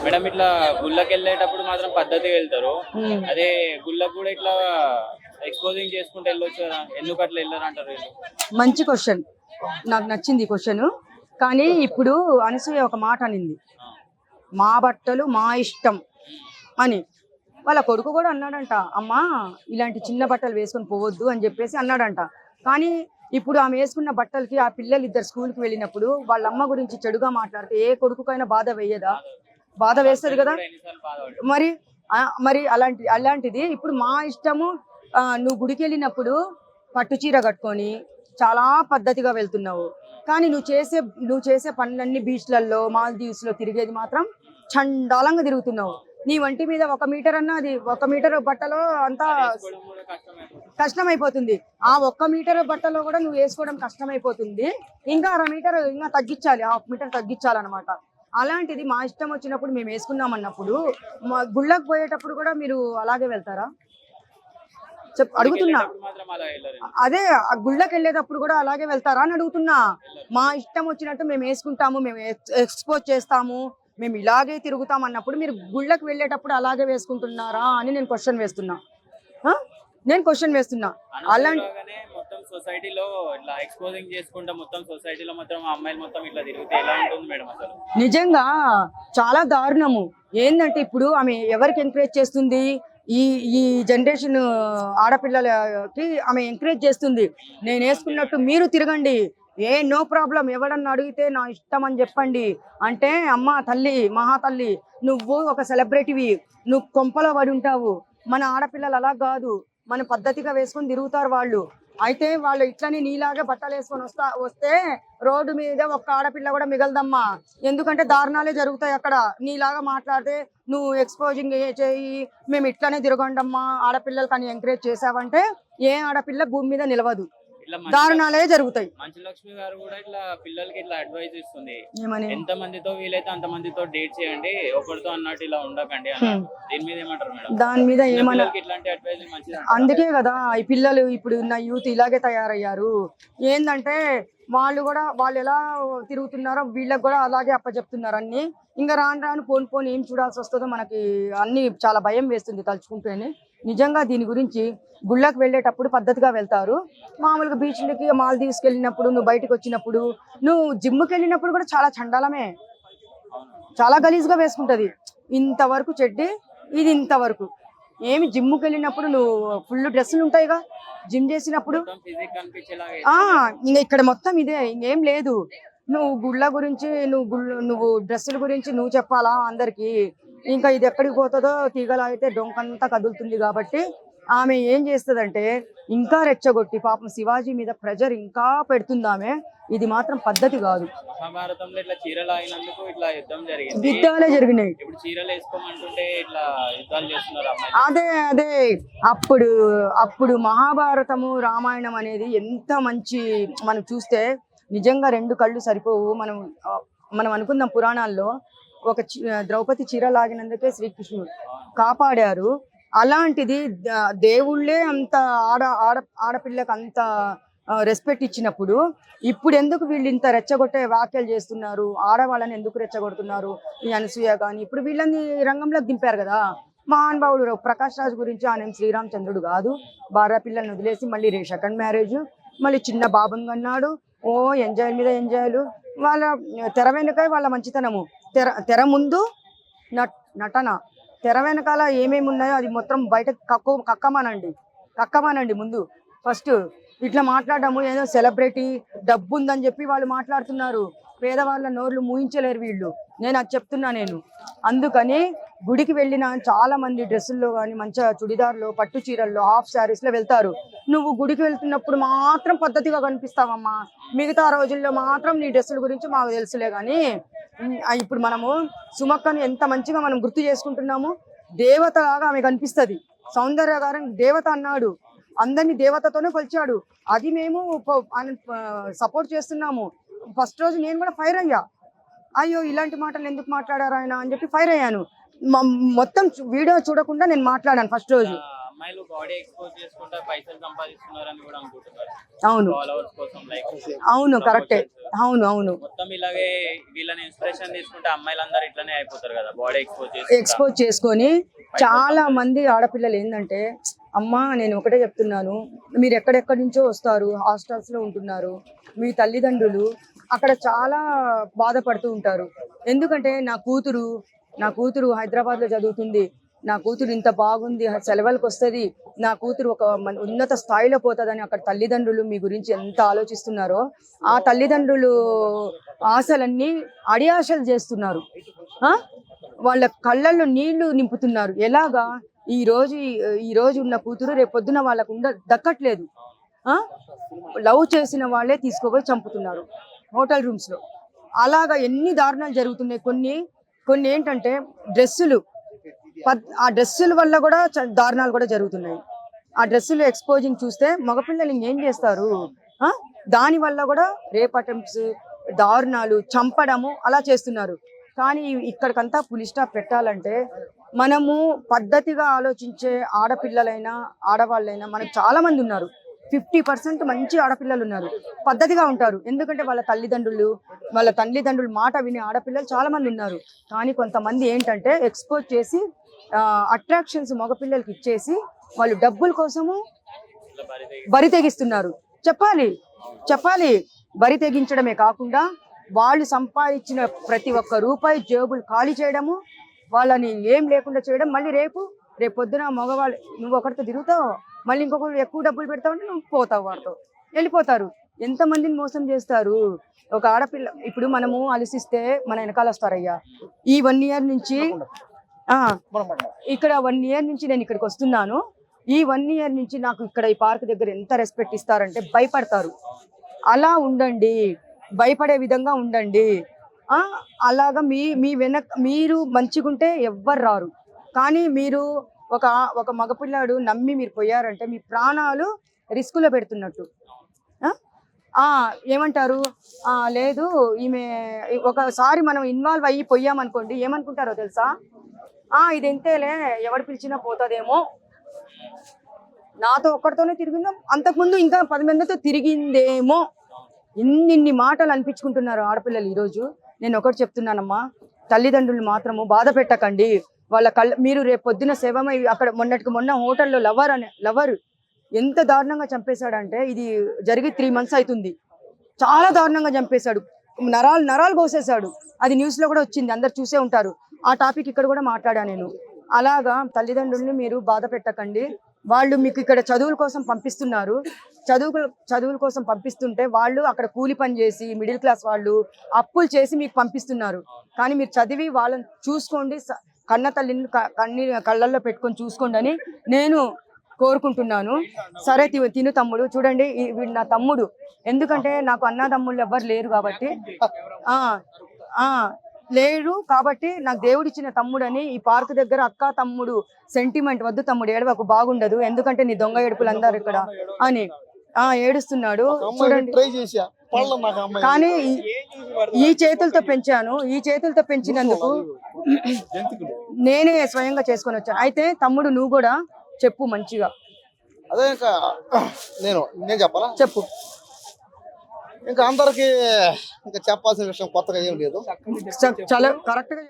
Madam ఇట్లా గుళ్ళకి వెళ్ళేటప్పుడు మాత్రం పద్ధతిగా వెళ్తారు. అదే గుళ్ళకి కూడా ఇట్లా ఎక్స్పోజింగ్ చేసుకుంటూ వెళ్ళొచ్చు కదా, ఎందుకు అట్లా వెళ్ళారు అంటారు వీళ్ళు? మంచి క్వశ్చన్, నాకు నచ్చింది ఈ క్వశ్చన్. కానీ ఇప్పుడు అనసూయ ఒక మాట అనింది, మా బట్టలు మా ఇష్టం అని. వాళ్ళ కొడుకు కూడా అన్నాడంట, అమ్మా ఇలాంటి చిన్న బట్టలు వేసుకొని పోవద్దు అని చెప్పేసి అన్నాడంట. కానీ ఇప్పుడు ఆమె వేసుకున్న బట్టలకి ఆ పిల్లలు ఇద్దరు స్కూల్కి వెళ్ళినప్పుడు వాళ్ళ అమ్మ గురించి చెడుగా మాట్లాడితే ఏ కొడుకుకైనా బాధ వేయదా? బాధ వేస్తుంది కదా. మరి మరి అలాంటిది ఇప్పుడు మా ఇష్టము. నువ్వు గుడికి వెళ్ళినప్పుడు పట్టు చీర కట్టుకొని చాలా పద్ధతిగా వెళ్తున్నావు, కానీ నువ్వు చేసే పనులన్నీ బీచ్లలో మాల్దీవ్స్ లో తిరిగేది మాత్రం చండాలంగా తిరుగుతున్నావు. నీ వంటి మీద 1 మీటర్ అన్నా, అది 1 మీటర్ బట్టలో అంతా కష్టమైపోతుంది. ఆ 1 మీటర్ బట్టలో కూడా నువ్వు వేసుకోవడం కష్టమైపోతుంది. ఇంకా 1/2 మీటర్ ఇంకా తగ్గించాలి, 1/2 మీటర్ తగ్గించాలన్నమాట. అలాంటిది మా ఇష్టం వచ్చినప్పుడు మేము వేసుకున్నాం అన్నప్పుడు మా గుళ్ళకు పోయేటప్పుడు కూడా మీరు అలాగే వెళ్తారా? అడుగుతున్నా. అదే ఆ గుళ్ళకి వెళ్ళేటప్పుడు కూడా అలాగే వెళ్తారా అని అడుగుతున్నా. మా ఇష్టం వచ్చినట్టు మేము వేసుకుంటాము, మేము ఎక్స్పోజ్ చేస్తాము, మేము ఇలాగే తిరుగుతాం అన్నప్పుడు మీరు గుళ్ళకి వెళ్ళేటప్పుడు అలాగే వేసుకుంటున్నారా అని నేను క్వశ్చన్ వేస్తున్నా. అలాంటి మొత్తం సొసైటీలో ఇట్లా ఎక్స్పోజింగ్ చేసుకుంటా మొత్తం సొసైటీలో మొత్తం అమ్మాయిలు మొత్తం ఇట్లా తిరిగితే ఎలా ఉంటుంది మేడం అసలు? నిజంగా చాలా దారుణము. ఏంటంటే ఇప్పుడు ఆమె ఎవరికి ఎంకరేజ్ చేస్తుంది? ఈ ఈ జనరేషన్ ఆడపిల్లలకి ఆమె ఎంకరేజ్ చేస్తుంది. నేను వేసుకున్నట్టు మీరు తిరగండి, నో ప్రాబ్లం, ఎవడన్నా అడిగితే నా ఇష్టం అని చెప్పండి అంటే, అమ్మ తల్లి, మహాతల్లి, నువ్వు ఒక సెలబ్రిటీవి, నువ్వు కొంపలో పడి ఉంటావు. మన ఆడపిల్లలు అలా కాదు, మన పద్ధతిగా వేసుకొని తిరుగుతారు వాళ్ళు. అయితే వాళ్ళు ఇట్లని నీలాగా బట్టలు వేసుకొని వస్తే రోడ్డు మీద ఒక్క ఆడపిల్ల కూడా మిగలదమ్మా. ఎందుకంటే దారుణాలే జరుగుతాయి అక్కడ. నీలాగా మాట్లాడితే నువ్వు ఎక్స్పోజింగ్ చేయి, మేము ఇట్లనే తిరగండమ్మా ఆడపిల్లలకి అని ఎంకరేజ్ చేసావంటే ఏ ఆడపిల్ల భూమి మీద నిలవదు, దారుణాలే జరుగుతాయి. మంచులక్ష్మి గారు కూడా ఇట్లా పిల్లలకి ఇట్లా అడ్వైజ్ ఇస్తుంది, ఎంత మందితో వీలైతే అంత మందితో డేట్ చేయండి, ఒకరితో అన్నట్టు ఇలా ఉండకండి. దీని మీద ఏమంటారు మేడం? దాని మీద ఏమన్నా, ఇట్లాంటి అడ్వైజ్ మంచిది. అందుకే కదా ఈ పిల్లలు ఇప్పుడు ఉన్న యూత్ ఇలాగే తయారయ్యారు. ఏంటంటే వాళ్ళు ఎలా తిరుగుతున్నారో వీళ్ళకి కూడా అలాగే అప్పచెప్తున్నారు అన్ని. ఇంకా రాను పోను ఏం చూడాల్సి వస్తుందో మనకి అన్ని చాలా భయం వేస్తుంది తలుచుకుంటేనే. నిజంగా దీని గురించి గుళ్ళకి వెళ్ళేటప్పుడు పద్ధతిగా వెళ్తారు. మామూలుగా బీచ్లకి మాల్దీవ్స్కి వెళ్ళినప్పుడు, నువ్వు బయటకు వచ్చినప్పుడు, నువ్వు జిమ్కి వెళ్ళినప్పుడు కూడా చాలా చండాలమే, చాలా గలీజ్గా వేసుకుంటుంది. ఇంతవరకు చెడ్డి, ఇది ఇంతవరకు. ఏమి జిమ్కి వెళ్ళినప్పుడు నువ్వు ఫుల్ డ్రెస్సులు ఉంటాయిగా జిమ్ చేసినప్పుడు. ఇంకా ఇక్కడ మొత్తం ఇదే, ఇంకేం లేదు. నువ్వు గుళ్ళ గురించి నువ్వు డ్రెస్సుల గురించి నువ్వు చెప్పాలా అందరికి? ఇంకా ఇది ఎక్కడికి పోతుందో తీగలా అయితే డొంకంతా కదులుతుంది. కాబట్టి ఆమె ఏం చేస్తుందంటే ఇంకా రెచ్చగొట్టి పాపం శివాజీ మీద ప్రెజర్ ఇంకా పెడుతుంది ఆమె. ఇది మాత్రం పద్ధతి కాదు. మహాభారతంలో ఇట్లా చీరలు అయినందుకు ఇట్లా యుద్ధాలే జరిగినాయి. ఇప్పుడు చీరలు వేసుకోమంటుంటే ఇట్లా యుద్ధాలు చేస్తున్నారు. అదే అప్పుడు మహాభారతము రామాయణం అనేది ఎంత మంచి, మనం చూస్తే నిజంగా 2 కళ్ళు సరిపోవు. మనం అనుకుందాం, పురాణాల్లో ఒక ద్రౌపది చీర లాగినందుకే శ్రీకృష్ణుడు కాపాడారు. అలాంటిది దేవుళ్ళే అంత ఆడపిల్లకి అంత రెస్పెక్ట్ ఇచ్చినప్పుడు ఇప్పుడు ఎందుకు వీళ్ళు ఇంత రెచ్చగొట్టే వ్యాఖ్యలు చేస్తున్నారు? ఆడవాళ్ళని ఎందుకు రెచ్చగొడుతున్నారు? ఈ అనసూయ కానీ ఇప్పుడు వీళ్ళని రంగంలోకి దింపారు కదా. మహానుభావుడు ప్రకాష్ రాజ్ గురించి ఆయన శ్రీరామచంద్రుడు కాదు. భార్య పిల్లల్ని వదిలేసి మళ్ళీ 2nd మ్యారేజ్, మళ్ళీ చిన్న బాబుని అన్నాడు. ఎంజాయ్ మీద ఎంజాయ్లు. వాళ్ళ తెర వెనుక వాళ్ళ మంచితనము, తెర ముందు నటన, తెర వెనకాల ఏమేమి ఉన్నాయో అది మొత్తం బయట కక్కమానండి ముందు. ఫస్ట్ ఇట్లా మాట్లాడము, ఏదో సెలబ్రిటీ డబ్బు ఉందని చెప్పి వాళ్ళు మాట్లాడుతున్నారు. పేదవాళ్ళ నోర్లు మూయించలేరు వీళ్ళు. నేను అది చెప్తున్నా. అందుకని గుడికి వెళ్ళిన చాలా మంది డ్రెస్సుల్లో కానీ మంచిగా చుడిదార్లో, పట్టు చీరల్లో, హాఫ్ శారీస్లో వెళ్తారు. నువ్వు గుడికి వెళ్తున్నప్పుడు మాత్రం పద్ధతిగా కనిపిస్తావమ్మా, మిగతా రోజుల్లో మాత్రం నీ డ్రెస్సుల గురించి మాకు తెలుసులే. కానీ ఇప్పుడు మనము సుమక్కను ఎంత మంచిగా మనం గుర్తు చేసుకుంటున్నాము. దేవతలాగా ఆమె కనిపిస్తుంది. సౌందర్య గారు దేవత అన్నాడు, అందరినీ దేవతతోనే కొలిచాడు. అది మేము సపోర్ట్ చేస్తున్నాము. ఫస్ట్ రోజు నేను కూడా ఫైర్ అయ్యా, అయ్యో ఇలాంటి మాటలు ఎందుకు మాట్లాడారు ఆయన అని చెప్పి ఫైర్ అయ్యాను. మొత్తం వీడియో చూడకుండా నేను మాట్లాడాను ఫస్ట్ రోజు. అమ్మాయిలు బాడీ ఎక్స్పోజ్ చేసుకుంటా పైసలు సంపాదిస్తున్నారని కూడా అనుకుంటున్నారు, అవును ఫాలోవర్స్ కోసం లైక్ అవును కరెక్టే. అవును అవును మొత్తం ఇలాగే వీళ్ళని ఇన్స్పిరేషన్ తీసుకుంటే అమ్మాయిలందరూ ఇట్లానే అయిపోతారు కదా, బాడీ ఎక్స్పోజ్ ఎక్స్పోజ్ చేసుకొని చాలా మంది ఆడపిల్లలు ఏంటంటే, అమ్మా నేను ఒకటే చెప్తున్నాను, మీరు ఎక్కడెక్కడి నుంచో వస్తారు, హాస్టల్స్ లో ఉంటున్నారు, మీ తల్లిదండ్రులు అక్కడ చాలా బాధపడుతూ ఉంటారు. ఎందుకంటే నా కూతురు హైదరాబాద్ లో చదువుతుంది, నా కూతురు ఇంత బాగుంది, సెలవులకు వస్తుంది, నా కూతురు ఒక ఉన్నత స్థాయిలో పోతుందని అక్కడ తల్లిదండ్రులు మీ గురించి ఎంత ఆలోచిస్తున్నారో, ఆ తల్లిదండ్రులు ఆశలన్నీ అడియాశలు చేస్తున్నారు. వాళ్ళ కళ్ళల్లో నీళ్లు నింపుతున్నారు. ఎలాగా ఈ రోజు ఉన్న కూతురు రేపు పొద్దున వాళ్ళకు దక్కట్లేదు. లవ్ చేసిన వాళ్ళే తీసుకోపోయి చంపుతున్నారు హోటల్ రూమ్స్ లో. అలాగా ఎన్ని దారుణాలు జరుగుతున్నాయి. కొన్ని ఏంటంటే ఆ డ్రెస్సుల వల్ల కూడా దారుణాలు కూడా జరుగుతున్నాయి. ఆ డ్రెస్సులు ఎక్స్పోజింగ్ చూస్తే మగపిల్లలు ఇంకేం చేస్తారు. దాని వల్ల కూడా రేప్ అటెంప్ట్స్, దారుణాలు, చంపడము అలా చేస్తున్నారు. కానీ ఇక్కడికంతా పులి స్టాప్ పెట్టాలంటే మనము పద్ధతిగా ఆలోచించే ఆడపిల్లలైనా ఆడవాళ్ళైనా మనకు చాలా మంది ఉన్నారు. 50% మంచి ఆడపిల్లలు ఉన్నారు, పద్ధతిగా ఉంటారు. ఎందుకంటే వాళ్ళ తల్లిదండ్రులు మాట వినే ఆడపిల్లలు చాలా మంది ఉన్నారు. కానీ కొంతమంది ఏంటంటే ఎక్స్పోజ్ చేసి అట్రాక్షన్స్ మగపిల్లలకి ఇచ్చేసి వాళ్ళు డబ్బుల కోసము బరి తెగిస్తున్నారు. చెప్పాలి బరి తెగించడమే కాకుండా వాళ్ళు సంపాదించిన ప్రతి ఒక్క రూపాయి జేబులు ఖాళీ చేయడము, వాళ్ళని ఏం లేకుండా చేయడం. మళ్ళీ రేపు పొద్దున మగవాళ్ళు నువ్వు ఒకరితో తిరుగుతావు, మళ్ళీ ఇంకొకరు ఎక్కువ డబ్బులు పెడతావు అంటే నువ్వు పోతావు, వాడితో వెళ్ళిపోతారు. ఎంతమందిని మోసం చేస్తారు. ఒక ఆడపిల్ల ఇప్పుడు మనము అలసిస్తే మన వెనకాల వస్తారయ్యా. ఈ 1 year నుంచి ఇక్కడ 1 year నుంచి నేను ఇక్కడికి వస్తున్నాను. ఈ 1 year నుంచి నాకు ఇక్కడ ఈ పార్క్ దగ్గర ఎంత రెస్పెక్ట్ ఇస్తారంటే భయపడతారు. అలా ఉండండి, భయపడే విధంగా ఉండండి. అలాగా మీరు మంచిగుంటే ఎవ్వరు రారు. కానీ మీరు ఒక మగపిల్లాడు నమ్మి మీరు పోయారంటే మీ ప్రాణాలు రిస్కులో పెడుతున్నట్టు. ఏమంటారు, లేదు ఈమె ఒకసారి మనం ఇన్వాల్వ్ అయ్యి పోయామనుకోండి, ఏమనుకుంటారో తెలుసా, ఇది ఎంతేలే ఎవరు పిలిచినా పోతుందేమో, నాతో ఒక్కడితోనే తిరిగిందో అంతకుముందు ఇంకా 10 మందితో తిరిగిందేమో, ఇన్ని మాటలు అనిపించుకుంటున్నారు ఆడపిల్లలు ఈరోజు. నేను ఒకటి చెప్తున్నానమ్మా, తల్లిదండ్రులు మాత్రము బాధ పెట్టకండి. మీరు రేపు పొద్దున శవమై అక్కడ మొన్న హోటల్లో లవర్ ఎంత దారుణంగా చంపేశాడంటే, ఇది జరిగి 3 months అవుతుంది. చాలా దారుణంగా చంపేశాడు, నరాలు కోసేశాడు. అది న్యూస్ లో కూడా వచ్చింది, అందరు చూసే ఉంటారు. ఆ టాపిక్ ఇక్కడ కూడా మాట్లాడా నేను. అలాగా తల్లిదండ్రుల్ని మీరు బాధ పెట్టకండి. వాళ్ళు మీకు ఇక్కడ చదువుల కోసం పంపిస్తున్నారు, చదువుల కోసం పంపిస్తుంటే వాళ్ళు అక్కడ కూలి పని చేసి మిడిల్ క్లాస్ వాళ్ళు అప్పులు చేసి మీకు పంపిస్తున్నారు. కానీ మీరు చదివి వాళ్ళని చూసుకోండి, కన్న తల్లిని కళ్ళల్లో పెట్టుకొని చూసుకోండి అని నేను కోరుకుంటున్నాను. సరే తిను తమ్ముడు, చూడండి వీడు నా తమ్ముడు. ఎందుకంటే నాకు అన్నదమ్ముళ్ళు ఎవ్వరు లేరు కాబట్టి నాకు దేవుడిచ్చిన తమ్ముడని ఈ పార్క్ దగ్గర అక్క తమ్ముడు సెంటిమెంట్ వద్దు తమ్ముడు, ఏడవకు, బాగుండదు, ఎందుకంటే నీ దొంగ ఏడుపులు అందరు ఇక్కడ అని ఏడుస్తున్నాడు. చూడండి, కానీ ఈ చేతులతో పెంచాను, ఈ చేతులతో పెంచినందుకు నేనే స్వయంగా చేసుకొని వచ్చాను. అయితే తమ్ముడు నువ్వు కూడా చెప్పు మంచిగా. అదే నేను చెప్పాలా? చెప్పు. ఇంకా అందరికి ఇంకా చెప్పాల్సిన విషయం కొత్తగా ఏం లేదు, చాలా కరెక్ట్ గా